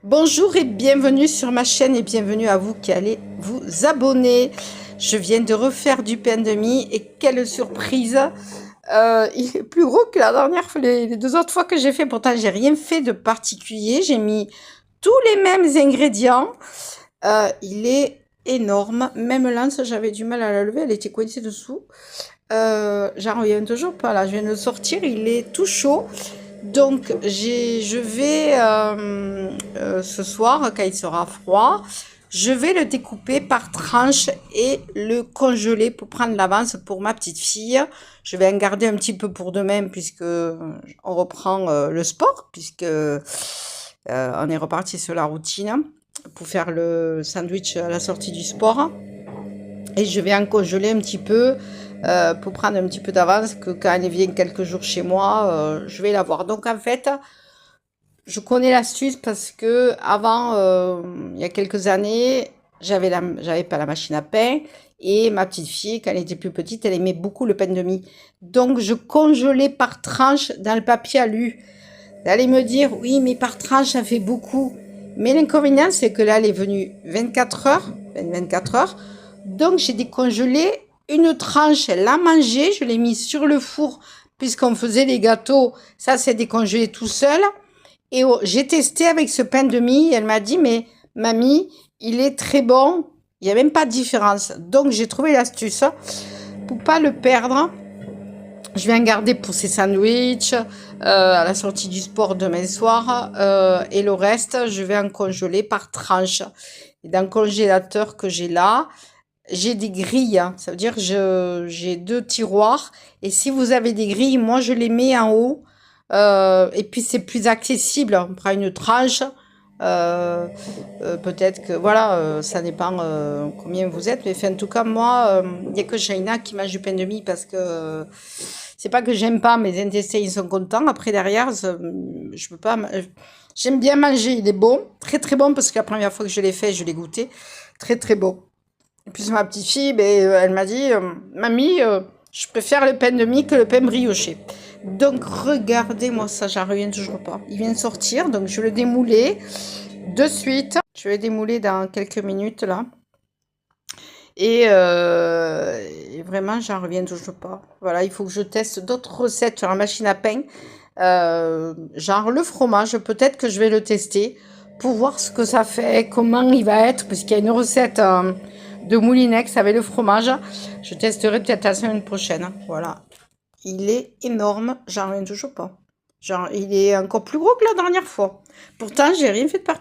Bonjour et bienvenue sur ma chaîne et bienvenue à vous qui allez vous abonner. Je viens de refaire du pain de mie et quelle surprise! Il est plus gros que la dernière fois, les deux autres fois que j'ai fait. Pourtant, j'ai rien fait de particulier. J'ai mis tous les mêmes ingrédients. Il est énorme. Même l'anse, j'avais du mal à la lever. Elle était coincée dessous. J'en reviens toujours pas là. Je viens de le sortir. Il est tout chaud. Donc, je vais, ce soir, quand il sera froid, je vais le découper par tranches et le congeler pour prendre l'avance pour ma petite fille. Je vais en garder un petit peu pour demain puisque on reprend le sport, puisque on est reparti sur la routine pour faire le sandwich à la sortie du sport. Et je vais en congeler un petit peu pour prendre un petit peu d'avance, que quand elle vient quelques jours chez moi, je vais l'avoir. Donc en fait, je connais l'astuce parce que avant, il y a quelques années, j'avais pas la machine à pain et ma petite fille, quand elle était plus petite, elle aimait beaucoup le pain de mie. Donc je congelais par tranche dans le papier alu. Elle allait me dire, oui, mais par tranche, ça fait beaucoup. Mais l'inconvénient, c'est que là, elle est venue 24 heures, 24 heures. Donc, j'ai décongelé une tranche, elle l'a mangée, je l'ai mis sur le four, puisqu'on faisait les gâteaux. Ça, c'est décongelé tout seul. Et j'ai testé avec ce pain de mie, elle m'a dit, mais mamie, il est très bon, il n'y a même pas de différence. Donc, j'ai trouvé l'astuce pour pas le perdre. Je vais en garder pour ces sandwichs, à la sortie du sport demain soir. Et le reste, je vais en congeler par tranche. Et dans le congélateur que j'ai là, j'ai des grilles. Ça veut dire que j'ai 2 tiroirs. Et si vous avez des grilles, moi, je les mets en haut. Et puis, c'est plus accessible. On prend une tranche. Peut-être que, voilà, ça dépend combien vous êtes. Mais en tout cas, moi, il n'y a que Shaina qui mange du pain de mie parce que c'est pas que j'aime pas, mes intestins ils sont contents. Après derrière, je peux pas. J'aime bien manger, il est bon, très très bon parce que la première fois que je l'ai fait, je l'ai goûté, très très bon. Et puis ma petite fille, elle m'a dit, mamie, je préfère le pain de mie que le pain brioché. Donc regardez-moi ça, j'en reviens toujours pas. Il vient de sortir, donc je vais le démouler de suite. Je vais le démouler dans quelques minutes là. Et vraiment, j'en reviens toujours pas. Voilà, il faut que je teste d'autres recettes sur la machine à pain. Genre le fromage, peut-être que je vais le tester pour voir ce que ça fait, comment il va être, parce qu'il y a une recette de moulinex avec le fromage. Je testerai peut-être la semaine prochaine. Voilà. Il est énorme, j'en reviens toujours pas. Genre, il est encore plus gros que la dernière fois. Pourtant, j'ai rien fait de particulier.